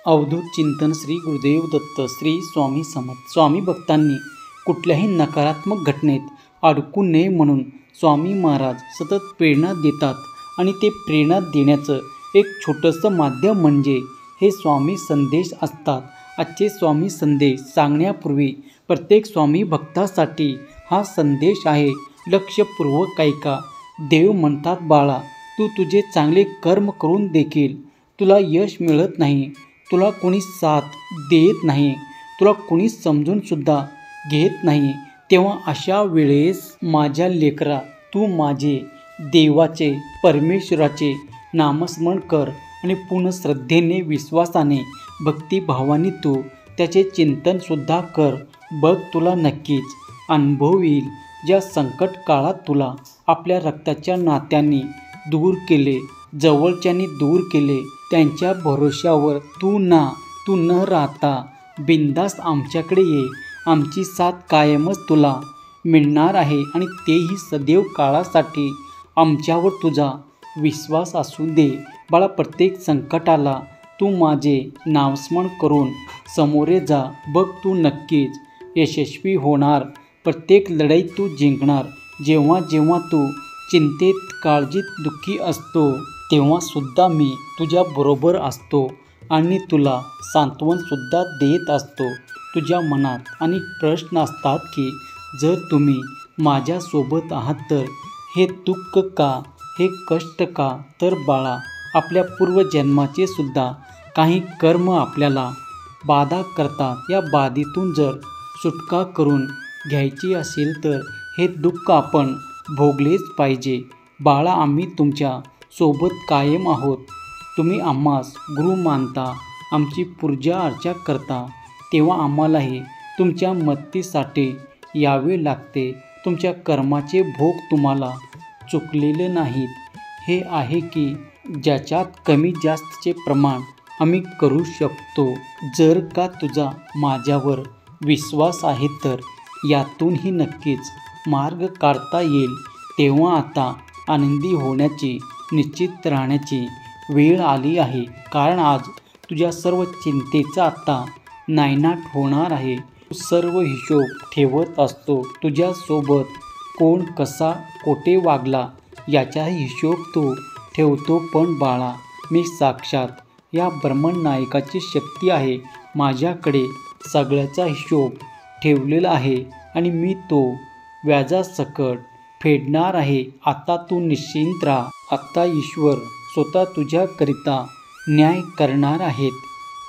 अवधूत चिंतन श्री गुरुदेव दत्त श्री स्वामी समर्थ. स्वामी भक्तांनी कुठल्याही नकारात्मक घटनेत अडकू नये म्हणून स्वामी महाराज सतत प्रेरणा देतात आणि ते प्रेरणा देण्याचं एक छोटंसं माध्यम म्हणजे हे स्वामी संदेश असतात. आजचे स्वामी संदेश सांगण्यापूर्वी प्रत्येक स्वामी भक्तासाठी हा संदेश आहे. लक्षपूर्वक ऐका. देव म्हणतात, बाळा, तू तुझे चांगले कर्म करून देखील तुला यश मिळत नाही, तुला कोणी साथ देत नाही, तुला कोणी समजूनसुद्धा घेत नाही, तेव्हा अशा वेळेस माझ्या लेकरा, तू माझे देवाचे परमेश्वराचे नामस्मरण कर आणि पूर्ण श्रद्धेने, विश्वासाने, भक्तिभावाने तू त्याचे चिंतनसुद्धा कर. बघ, तुला नक्कीच अनुभव येईल. ज्या संकट काळात तुला आपल्या रक्ताच्या नात्यांनी दूर केले, जवळच्यांनी दूर केले, त्यांच्या भरोश्यावर तू न राहता बिनधास्त आमच्याकडे ये. आमची साथ कायमच तुला मिळणार आहे आणि तेही सदैव काळासाठी. आमच्यावर तुझा विश्वास असू दे. बाळा, प्रत्येक संकटाला तू माझे नामस्मरण करून सामोरे जा. बघ, तू नक्कीच यशस्वी होणार. प्रत्येक लढाई तू जिंकणार. जेव्हा जेव्हा तू चिंतेत, काळजीत, दुःखी असतो, तेव्हा सुद्धा मी तुझ्याबरोबर असतो आणि तुला सांत्वनसुद्धा देत असतो. तुझ्या मनात अनेक प्रश्न असतात की जर तुम्ही माझ्यासोबत आहात तर हे दुःख का, हे कष्ट का? तर बाळा, आपल्या पूर्वजन्माचे सुद्धा काही कर्म आपल्याला बाधा करतात. या बाधेतून जर सुटका करून घ्यायची असेल तर हे दुःख आपण भोगलेच पाहिजे. बाळा, आम्ही तुमच्या सोबत कायम आहोत. तुम्ही आम्हास गुरु मानता, आमची पूजा अर्चा करता, तेव्हा आम्हालाही तुमच्या मदतीसाठी यावे लागते. तुमच्या कर्माचे भोग तुम्हाला चुकलेले नाहीत. हे आहे की ज्याच्यात कमी जास्तचे प्रमाण आम्ही करू शकतो. जर का तुझा माझ्यावर विश्वास आहे तर यातूनही नक्कीच मार्ग काढता येईल. तेव्हा आता आनंदी होण्याची, निश्चित राहण्याची वेळ आली आहे. कारण आज तुझ्या सर्व चिंतेचा आता नायनाट होणार आहे. तू सर्व हिशोब ठेवत असतो. तुझ्यासोबत कोण, कसा, कोठे वागला याचाही हिशोब तू ठेवतो. पण बाळा, मी साक्षात या ब्रह्मनायकाची शक्ती आहे. माझ्याकडे सगळ्याचा हिशोब ठेवलेला आहे आणि मी तो व्याजासकट फेडणार आहे. आता तू निश्चिंत राहा. आता ईश्वर स्वतः तुझ्याकरिता न्याय करणार आहेत.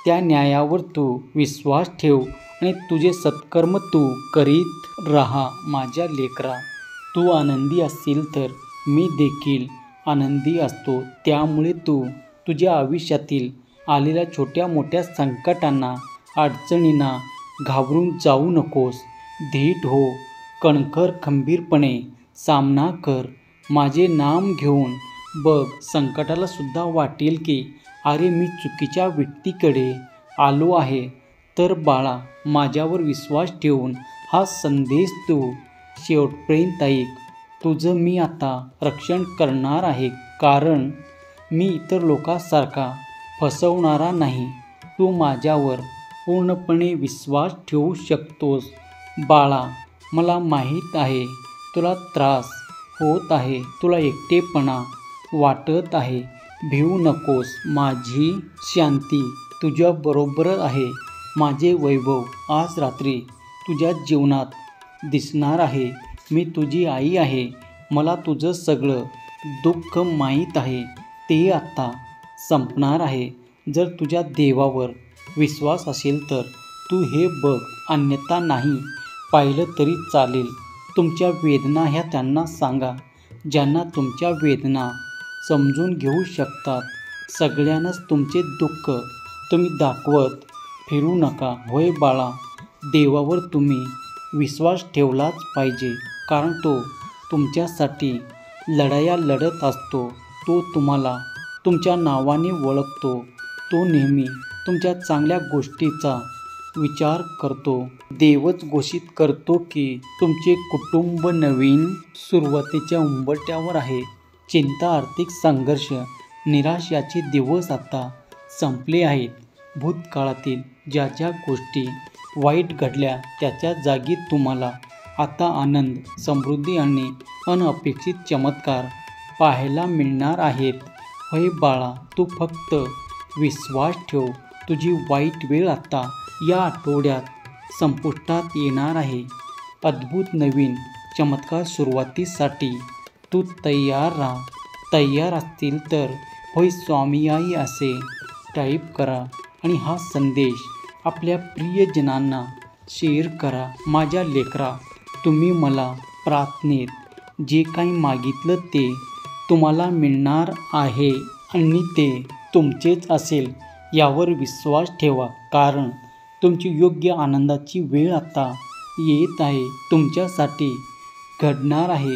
त्या न्यायावर तू विश्वास ठेव आणि तुझे सत्कर्म तू करीत राहा. माझ्या लेकरा, तू आनंदी असेल तर मी देखील आनंदी असतो. त्यामुळे तू तुझ्या आयुष्यातील आलेल्या छोट्या मोठ्या संकटांना, अडचणींना घाबरून जाऊ नकोस. धीट हो, कणखर, खंबीरपणे सामना कर. माझे नाम घेऊन बघ. संकटाला सुद्धा वाटेल की अरे, मी चुकीच्या व्यक्तीकडे आलो आहे. तर बाळा, माझ्यावर विश्वास ठेवून हा संदेश तू शेवटपर्यंत ऐक. तुझं मी आता रक्षण करणार आहे. कारण मी इतर लोकांसारखा फसवणारा नाही. तू माझ्यावर पूर्णपणे विश्वास ठेवू शकतोस. बाळा, मला माहीत आहे तुला त्रास होत आहे, तुला एकटेपणा वाटत आहे. भिवू नकोस. माझी शांती तुझ्याबरोबर आहे. माझे वैभव आज रात्री तुझ्या जीवनात दिसणार आहे. मी तुझी आई आहे. मला तुझं सगळं दुःख माहीत आहे. ते आता संपणार आहे. जर तुझ्या देवावर विश्वास असेल तर तू हे बघ, अन्यथा नाही पाहिलं तरी चालेल. तुमच्या वेदना ह्या त्यांना सांगा, ज्यांना तुमच्या वेदना समजून घेऊ शकतात. सगळ्यांनाच तुमचे दुःख तुम्ही दाखवत फिरू नका. होय बाळा, देवावर तुम्ही विश्वास ठेवलाच पाहिजे. कारण तो तुमच्यासाठी लढाया लढत असतो. तो तुम्हाला तुमच्या नावाने ओळखतो. तो नेहमी तुमच्या चांगल्या गोष्टीचा विचार करतो. देवच घोषित करतो की तुमचे कुटुंब नवीन सुरुवातीच्या उंबरठ्यावर आहे. चिंता, आर्थिक संघर्ष, निराश याचे दिवस आता संपले आहेत. भूतकाळातील ज्या ज्या गोष्टी वाईट घडल्या त्याच्या जागी तुम्हाला आता आनंद, समृद्धी आणि अनपेक्षित चमत्कार पाहायला मिळणार आहेत. होय बाळा, तू फक्त विश्वास ठेव. तुझी वाईट वेळ आता या आठवड्यात संपुष्टात येणार आहे. अद्भुत नवीन चमत्कार सुरुवातीसाठी तू तयार राहा. तयार असतील तर होय स्वामी आई असे टाईप करा आणि हा संदेश आपल्या प्रियजनांना शेअर करा. माझ्या लेकरा, तुम्ही मला प्रार्थनेत जे काही मागितलं ते तुम्हाला मिळणार आहे आणि ते तुमचेच असेल यावर विश्वास ठेवा, कारण तुमची योग्य आनंदाची वेळ आता येत आहे. तुमच्यासाठी घडणार आहे.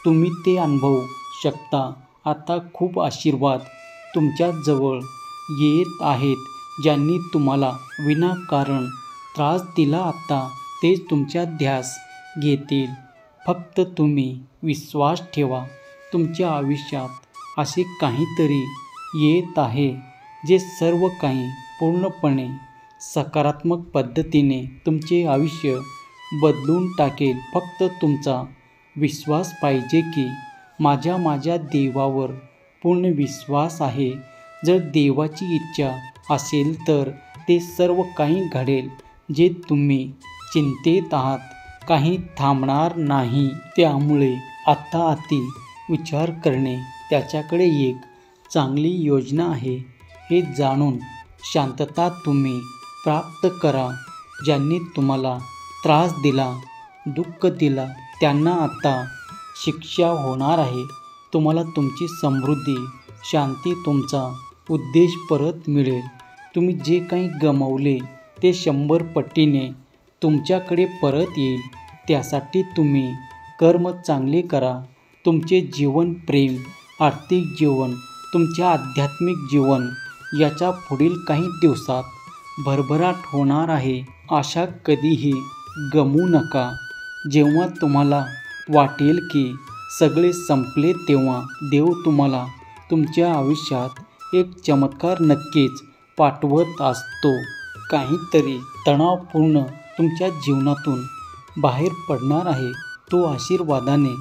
तुम्ही ते अनुभवू शकता. आता खूप आशीर्वाद तुमच्याजवळ येत आहेत. ज्यांनी तुम्हाला विनाकारण त्रास दिला आता तेच तुमचा ध्यास घेतील. फक्त तुम्ही विश्वास ठेवा. तुमच्या आयुष्यात असे काहीतरी येत आहे जे सर्व काही पूर्णपणे सकारात्मक पद्धतीने तुमचे आयुष्य बदलून टाकेल. फक्त तुमचा विश्वास पाहिजे की माझ्या देवावर पूर्ण विश्वास आहे. जर देवाची इच्छा असेल तर ते सर्व काही घडेल. जे तुम्ही चिंतेत आहात काही थांबणार नाही. त्यामुळे आता अति विचार करणे त्याच्याकडे एक चांगली योजना आहे हे जाणून शांतता तुम्ही प्राप्त करा. ज्यांनी तुम्हाला त्रास दिला, दुःख दिला त्यांना आता शिक्षा होणार आहे. तुम्हाला तुमची समृद्धी, शांती, तुमचा उद्देश परत मिळेल. तुम्ही जे काही गमावले ते 100 पटीने तुमच्याकडे परत येईल. त्यासाठी तुम्ही कर्म चांगले करा. तुमचे जीवन, प्रेम, आर्थिक जीवन, तुमचे आध्यात्मिक जीवन याच्या पुढील काही दिवसात भरभराट होणार आहे. आशा कधीही गमवू नका. जेव्हा तुम्हाला वाटेल की सगळे संपले तेव्हा देव तुम्हाला तुमच्या आयुष्यात एक चमत्कार नक्कीच पाठवत असतो. काहीतरी तणावपूर्ण तुमच्या जीवनातून बाहेर पडणार आहे. तो आशीर्वादाने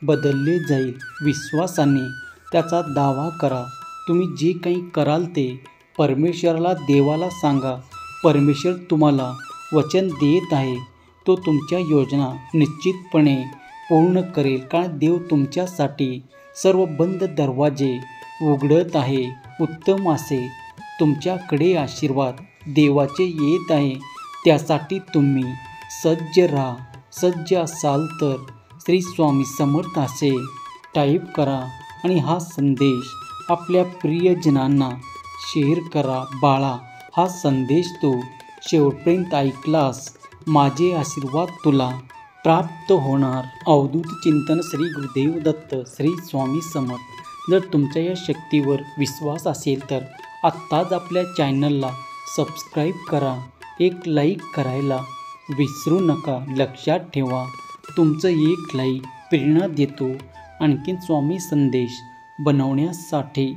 बदलले जाईल. विश्वासाने त्याचा दावा करा. तुम्ही जे काही कराल ते परमेश्वराला, देवाला सांगा. परमेश्वर तुम्हाला वचन देत आहे. तो तुमच्या योजना निश्चितपणे पूर्ण करेल, कारण देव तुमच्यासाठी सर्व बंद दरवाजे उघडत आहे. उत्तम असे तुमच्याकडे आशीर्वाद देवाचे येत आहे. त्यासाठी तुम्ही सज्ज राहा. सज्ज असाल तर श्री स्वामी समर्थ असे टाईप करा आणि हा संदेश आपल्या प्रियजनांना शेअर करा. बाळा, हा संदेश तू शेवटपर्यंत ऐकलास, माझे आशीर्वाद तुला प्राप्त होणार. अवधूत चिंतन श्री गुरुदेव दत्त श्री स्वामी समर्थ. जर तुमच्या या शक्तीवर विश्वास असेल तर आत्ताच आपल्या चॅनलला सबस्क्राईब करा. एक लाईक करायला विसरू नका. लक्षात ठेवा, तुमचं एक लाईक प्रेरणा देतो आणखीन स्वामी संदेश बनवण्यासाठी.